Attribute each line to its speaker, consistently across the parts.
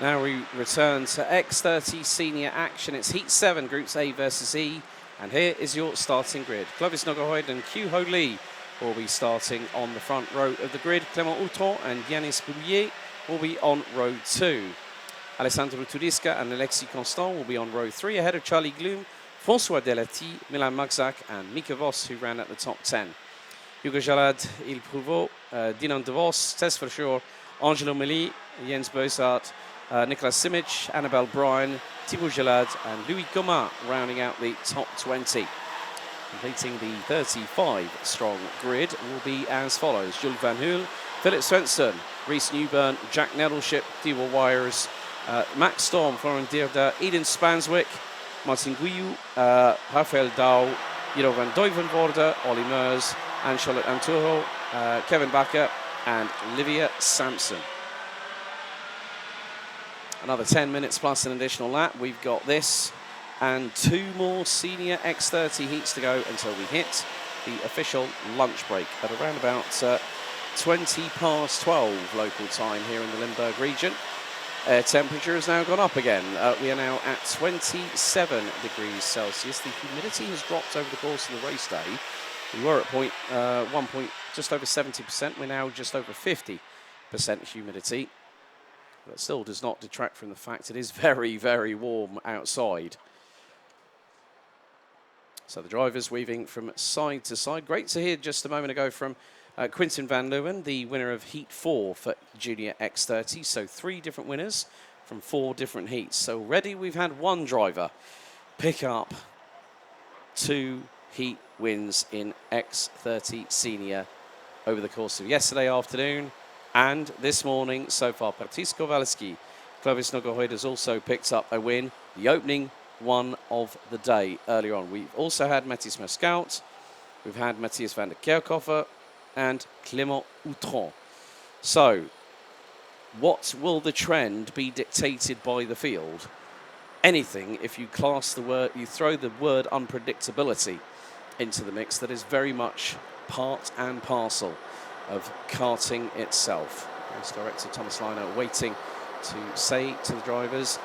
Speaker 1: Now we return to X30 senior action. It's Heat 7, Groups A versus E. And here is your starting grid. Clovis Nogahoid and Q Ho Lee will be starting on the front row of the grid. Clément Outron and Yanis Boulier will be on row 2. Alessandro Turisca and Alexis Constant will be on row 3, ahead of Charlie Gloom, François Delati, Milan Magzak and Mika Vos, who ran at the top 10. Hugo Jalad, Il Prouveau, Dinan De Vos, Tess Verschoor, Angelo Meli, Jens Boesart, Nicolas Simic, Annabelle Bryan, Thibaut Jalad and Louis Gomin rounding out the top 20. Completing the 35-strong grid will be as follows. Jules Van Hoel, Philip Svensson, Reece Newburn, Jack Nettleship, Dewar Wires, Max Storm, Florent Dierda, Eden Spanswick, Martin Guillou, Rafael Dow, Jiro van Duivenvoorde, Ollie Meurs, and Charlotte Anturo, Kevin Bakker and Livia Sampson. Another 10 minutes plus an additional lap. We've got this and 2 more senior X30 heats to go until we hit the official lunch break at around about 20 past 12 local time here in the Limburg region. Temperature has now gone up again. We are now at 27 degrees Celsius. The humidity has dropped over the course of the race day. We were at just over 70%. We're now just over 50% humidity. That still does not detract from the fact it is very, very warm outside. So the drivers weaving from side to side. Great to hear just a moment ago from Quinten van Leeuwen, the winner of Heat 4 for Junior X30. So 3 different winners from 4 different heats. So already we've had 1 driver pick up 2 heat wins in X30 Senior over the course of yesterday afternoon and this morning so far. Partis Kowalski, Clovis Nogahoid has also picked up a win, the opening one of the day earlier on. We've also had Mathis Mascout, we've had Matthias van der Kerkhofer and Clément Outron. So, what will the trend be dictated by the field? Anything, if you class the word, you throw the word unpredictability into the mix, that is very much part and parcel of karting itself. Race Director Thomas Liner waiting to say to the drivers,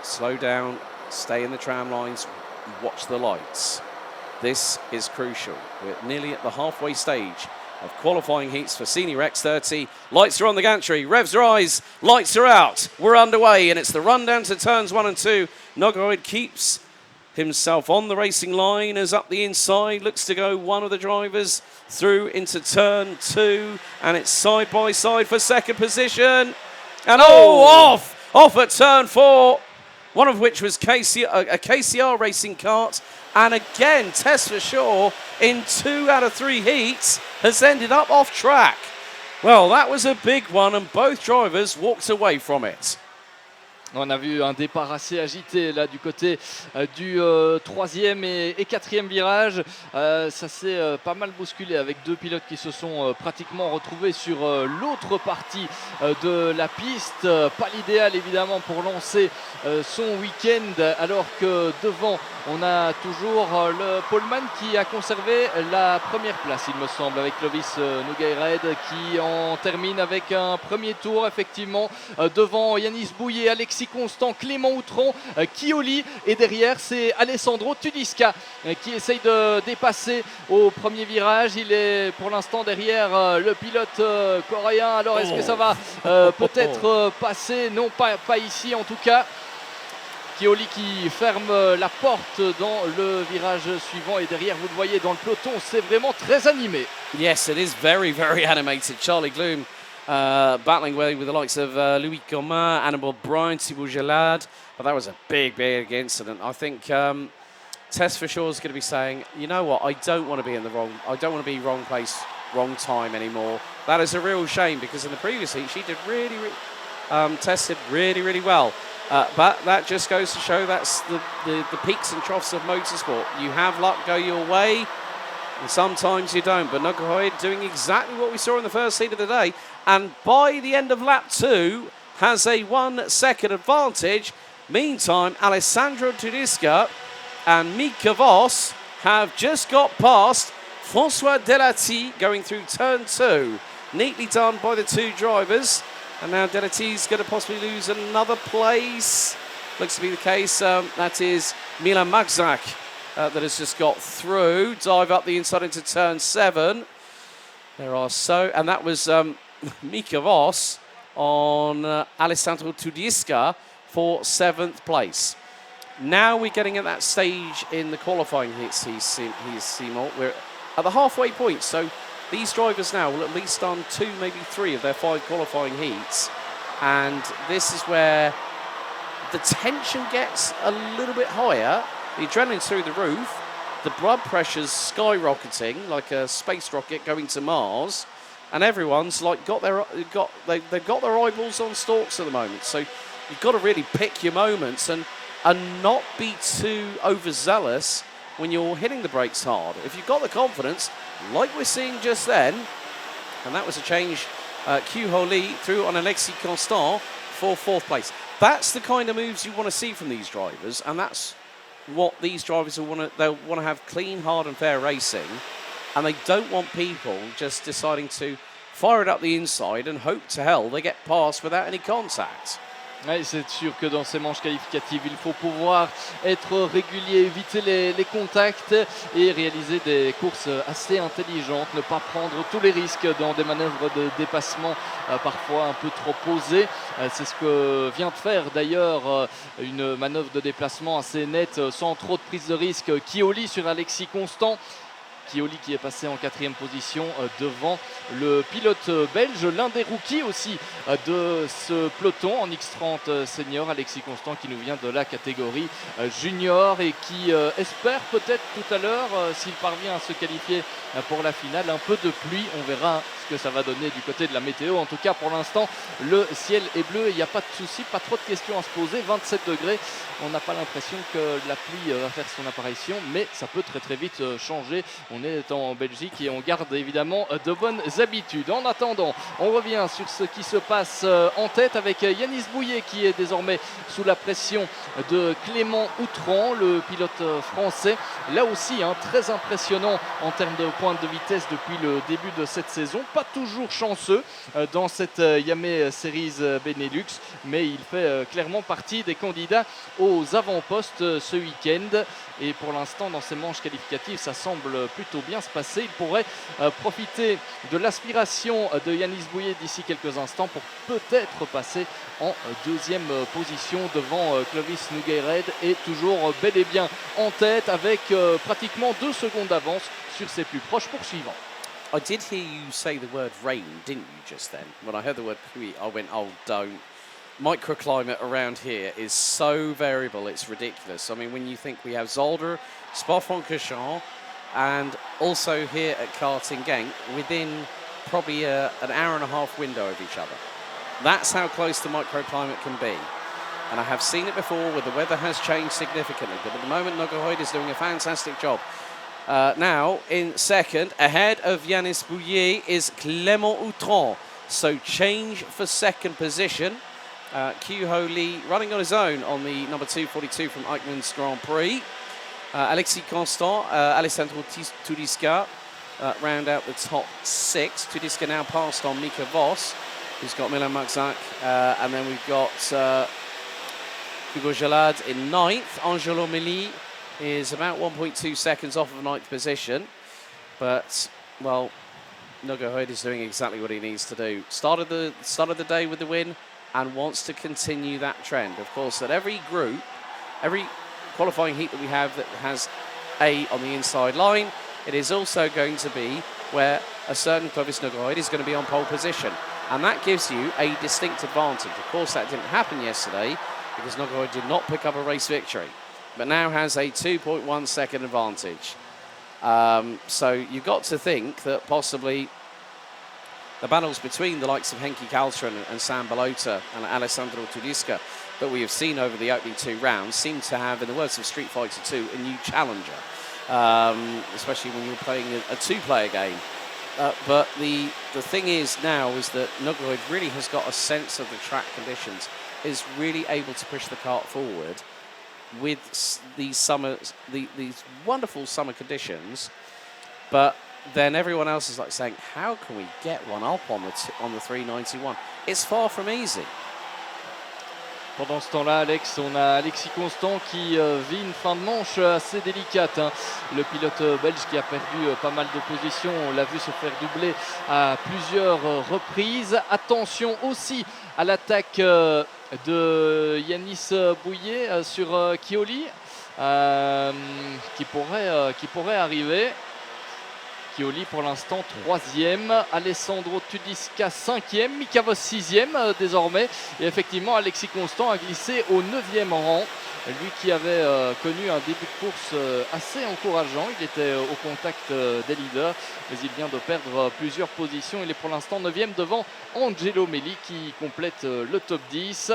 Speaker 1: slow down, stay in the tram lines, watch the lights. This is crucial. We're nearly at the halfway stage of qualifying heats for Senior X30. Lights are on the gantry, revs rise, lights are out. We're underway and it's the run down to turns 1 and 2. Nogahoid keeps himself on the racing line as up the inside, looks to go one of the drivers through into turn 2 and it's side by side for second position. And off at turn 4. One of which was a KCR racing kart. And again, Tess Verschoor in 2 out of 3 heats has ended up off track. Well, that was a big one and both drivers walked away from it.
Speaker 2: On a vu un départ assez agité là du côté du 3e et 4e virage. Ça s'est pas mal bousculé avec 2 pilotes qui se sont pratiquement retrouvés sur l'autre partie de la piste. Pas l'idéal évidemment pour lancer son week-end, alors que devant on a toujours le poleman qui a conservé la première place, il me semble, avec Clovis Nogahoid qui en termine avec un premier tour effectivement devant Yanis Boulier, Alexis Constant, Clément Outron, Kioli, et derrière c'est Alessandro Turisca qui essaye de dépasser au premier virage. Il est pour l'instant derrière le pilote coréen. Alors est-ce que ça va peut-être passer? Non, pas ici en tout cas. Kioli qui ferme la porte dans le virage suivant et derrière vous le voyez dans le peloton, c'est vraiment très animé.
Speaker 1: Yes, it is very, very animated. Charlie Gloom battling with the likes of Louis Gomin, Annabelle Bryan, Thibaut Jalad, but that was a big, big incident. I think Tess Verschoor is going to be saying, you know what, I don't want to be wrong place, wrong time anymore. That is a real shame because in the previous heat she did tested really, really well. But that just goes to show that's the peaks and troughs of motorsport. You have luck go your way, and sometimes you don't. But Nogahoid doing exactly what we saw in the first heat of the day, and by the end of lap 2 has a 1 second advantage. Meantime, Alessandro Turisca and Mika Vos have just got past François Delati going through turn 2. Neatly done by the 2 drivers. And now Delati's going to possibly lose another place. Looks to be the case. That is Milan Magzak that has just got through. Dive up the inside into turn 7. And that was Mika Voss on Alessandro Tudiska for 7th place. Now we're getting at that stage in the qualifying heats, Seymour. We're at the halfway point, so these drivers now will at least done 2, maybe 3 of their 5 qualifying heats. And this is where the tension gets a little bit higher. The adrenaline's through the roof. The blood pressure's skyrocketing like a space rocket going to Mars. And everyone's like they've got their eyeballs on stalks at the moment. So you've got to really pick your moments and not be too overzealous when you're hitting the brakes hard. If you've got the confidence, like we're seeing just then, and that was a change, Q-Ho Lee through on Alexis Constant for 4th place. That's the kind of moves you want to see from these drivers, and that's what these drivers will want to. They'll want to have clean, hard, and fair racing, and they don't want people just deciding to fire it up the inside and hope to hell they get past without any contact.
Speaker 2: Oui, c'est sûr que dans ces manches qualificatives, il faut pouvoir être régulier, éviter les contacts et réaliser des courses assez intelligentes, ne pas prendre tous les risques dans des manœuvres de dépassement parfois un peu trop osées. C'est ce que vient de faire d'ailleurs une manœuvre de déplacement assez nette, sans trop de prise de risque. Kioli sur Alexis Constant. Kioli qui est passé en 4e position devant le pilote belge, l'un des rookies aussi de ce peloton en X30 senior, Alexis Constant, qui nous vient de la catégorie junior et qui espère peut-être tout à l'heure, s'il parvient à se qualifier pour la finale, un peu de pluie. On verra ce que ça va donner du côté de la météo. En tout cas, pour l'instant, le ciel est bleu et il n'y a pas de souci, pas trop de questions à se poser. 27 degrés, on n'a pas l'impression que la pluie va faire son apparition, mais ça peut très très vite changer. On est en Belgique et on garde évidemment de bonnes habitudes. En attendant, on revient sur ce qui se passe en tête avec Yanis Bouillet qui est désormais sous la pression de Clément Outran, le pilote français. Là aussi, très impressionnant en termes de pointe de vitesse depuis le début de cette saison. Pas toujours chanceux dans cette Yamaha Series Benelux, mais il fait clairement partie des candidats aux avant-postes ce week-end. Et pour l'instant, dans ces manches qualificatives, ça semble plutôt bien se passer. Il pourrait profiter de l'aspiration de Yanis Bouillet d'ici quelques instants pour peut-être passer en 2e position devant Clovis Nogueired et toujours bel et bien en tête avec pratiquement 2 secondes d'avance sur ses plus proches poursuivants.
Speaker 1: I did hear you say the word rain, didn't you, just then? When I heard the word pluie, I went, oh, don't. Microclimate around here is so variable, it's ridiculous. I mean, when you think we have Zolder, Spa-Francorchamps, and also here at Karting Genk, within probably an hour and a half window of each other. That's how close the microclimate can be. And I have seen it before where the weather has changed significantly, but at the moment, Nogueired is doing a fantastic job. Now, in second, ahead of Yanis Bouillet is Clément Outran. So change for second position. Q-Ho Lee running on his own on the number 242 from Eichmann's Grand Prix. Alexis Constant, Alessandro Tudiska round out the top 6. Tudiska now passed on Mika Voss, who's got Milan Magzak. And then we've got Hugo Jalad in 9th. Angelo Mili is about 1.2 seconds off of 9th position. But, well, Nogueired is doing exactly what he needs to do. Started the day with the win and wants to continue that trend. Of course, that every group, every qualifying heat that we have that has A on the inside line, it is also going to be where a certain Clovis Nogueired is going to be on pole position. And that gives you a distinct advantage. Of course, that didn't happen yesterday because Nogueired did not pick up a race victory, but now has a 2.1 second advantage. So you've got to think that possibly the battles between the likes of Henki Kaltren and Sam Balota and Alessandro Tudiska that we have seen over the opening 2 rounds seem to have, in the words of Street Fighter 2, a new challenger, especially when you're playing a 2-player game. But the thing is now is that Nogueired really has got a sense of the track conditions, is really able to push the kart forward with these wonderful summer conditions, but then everyone else is like saying, how can we get one up on the 391? It's far from easy.
Speaker 2: Pendant ce temps-là, Alex, on a Alexis Constant qui vit une fin de manche assez délicate. Hein. Le pilote belge qui a perdu pas mal de positions, on l'a vu se faire doubler à plusieurs reprises. Attention aussi à l'attaque de Yanis Bouillet sur Chioli qui pourrait arriver. Chioli pour l'instant 3e, Alessandro Tudiska 5e, Mikavos 6e désormais. Et effectivement, Alexis Constant a glissé au 9e rang. Lui qui avait connu un début de course assez encourageant. Il était au contact des leaders, mais il vient de perdre plusieurs positions. Il est pour l'instant 9e devant Angelo Melli qui complète le top 10.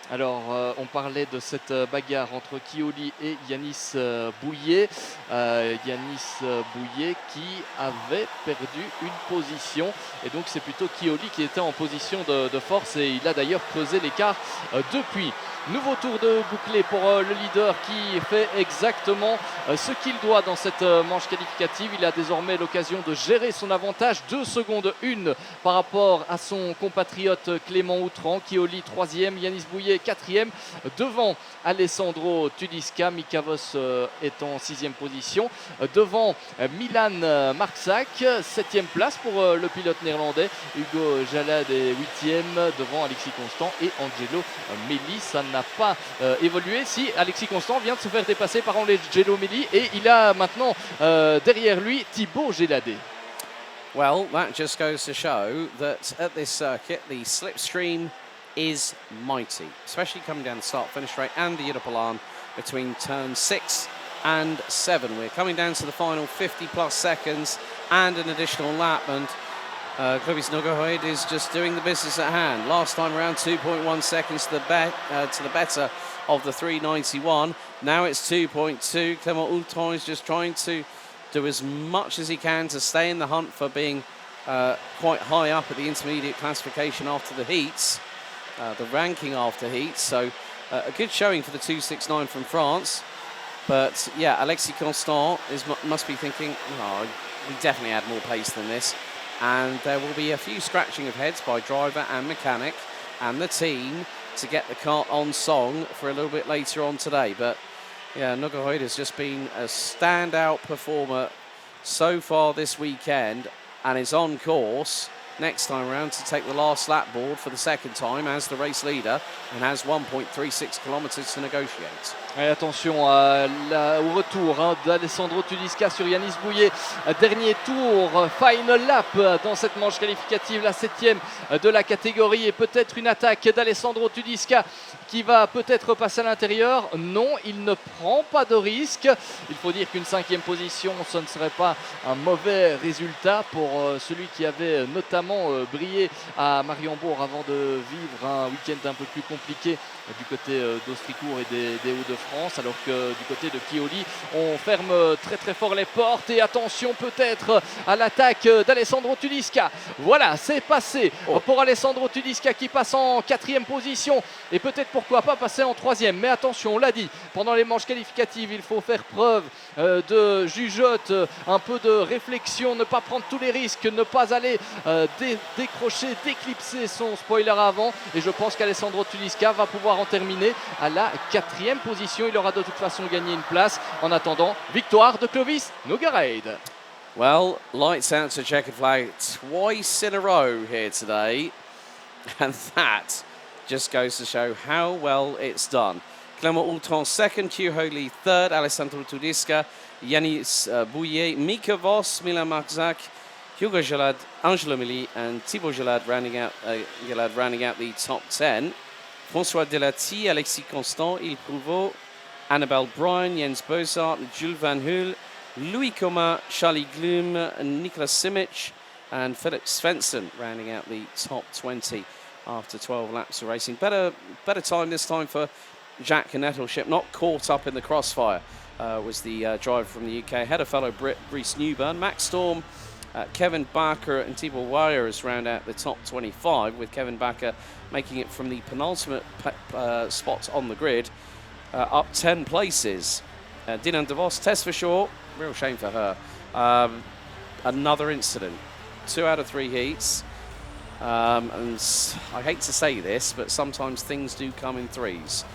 Speaker 2: Alors, on parlait de cette bagarre entre Chioli et Yanis Bouillet. Yanis Bouillet qui avait perdu une position. Et donc, c'est plutôt Chioli qui était en position de force. Et il a d'ailleurs creusé l'écart depuis. Nouveau tour de bouclé pour le leader qui fait exactement ce qu'il doit dans cette manche qualificative. Il a désormais l'occasion de gérer son avantage. 2 secondes 1 par rapport à son compatriote Clément Outran. Chioli 3e, Yanis Bouillet 4e. Devant Alessandro Tudiska, Mikavos est en 6e position. Devant Milan Marczak, 7e place pour le pilote néerlandais. Hugo Jalad est 8e devant Alexis Constant et Angelo Melli. Ça n'a pas évolué. Si Alexis Constant vient de se faire dépasser par Angelo Melli et il a maintenant derrière lui Thibaut Géladé.
Speaker 1: Well, that just goes to show that at this circuit, the slipstream is mighty, especially coming down the start-finish straight and the Europalan between turn 6 and 7. We're coming down to the final 50-plus seconds and an additional lap, and Clovis Nogohoid is just doing the business at hand. Last time around, 2.1 seconds to the better of the 391. Now it's 2.2. Clément Outran is just trying to do as much as he can to stay in the hunt for being quite high up at the intermediate classification after the heats, the ranking after heats. So a good showing for the 269 from France. But yeah, Alexis Constant must be thinking, oh, we definitely had more pace than this. And there will be a few scratching of heads by driver and mechanic and the team to get the car on song for a little bit later on today. But yeah, Nogohoid has just been a standout performer so far this weekend and is on course next time around to take the last lap board for the second time as the race leader and has 1.36 kilometers to negotiate.
Speaker 2: Et attention au retour d'Alessandro Tudiska sur Yanis Bouillet. Dernier tour, final lap dans cette manche qualificative, la 7e de la catégorie. Et peut-être une attaque d'Alessandro Tudiska qui va peut-être passer à l'intérieur. Non, il ne prend pas de risque. Il faut dire qu'une 5e position, ce ne serait pas un mauvais résultat pour celui qui avait notamment brillé à Mariembourg avant de vivre un week-end un peu plus compliqué du côté d'Austricourt et des Hauts-de-France, alors que du côté de Chioli, on ferme très très fort les portes. Et attention peut-être à l'attaque d'Alessandro Tudiska. Voilà, c'est passé pour Alessandro Tudiska qui passe en 4e position et peut-être pourquoi pas passer en 3e. Mais attention, on l'a dit, pendant les manches qualificatives, il faut faire preuve de jugeote, un peu de réflexion, ne pas prendre tous les risques, ne pas aller décrocher, d'éclipser son spoiler avant. Et je pense qu'Alessandro Tudiska va pouvoir en terminer à la 4e position. Il aura de toute façon gagné une place. En attendant, victoire de Clovis Nogueiraid.
Speaker 1: Well, lights out to checkered flag twice in a row here today. And that just goes to show how well it's done. Clément Outran second, Hugh Holy third, Alessandro Tudiska, Yanis Bouillet, Mika Voss, Milan Marczak, Hugo Jalad, Angelo Melli and Thibaut Jalad rounding out the top 10. François Delati, Alexis Constant, Il Prouveau, Annabelle Bryan, Jens Bozart, Jules Van Hul, Louis Coma, Charlie Gloom, Nicolas Simic and Philip Svensson rounding out the top 20 after 12 laps of racing. Better time this time for Jack Nettleship, not caught up in the crossfire, was the driver from the UK. Had a fellow Brit, Reece Newburn. Max Storm, Kevin Barker and Thibaut Weyers round out the top 25, with Kevin Barker making it from the penultimate spot on the grid up 10 places. Dinan DeVos, Tess for sure, real shame for her. another incident. 2 out of 3 heats. And I hate to say this, but sometimes things do come in threes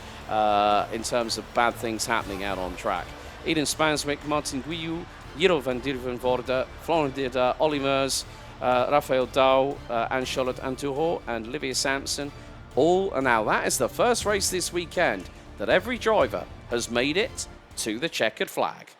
Speaker 1: in terms of bad things happening out on track. Eden Spanswick, Martin Guillou, Jiro van Dirvenvoorde, Florent Dirda, Olly Meurs, Rafael Dow, Anne-Charlotte Antuho, and Olivia Sampson. And now that is the first race this weekend that every driver has made it to the checkered flag.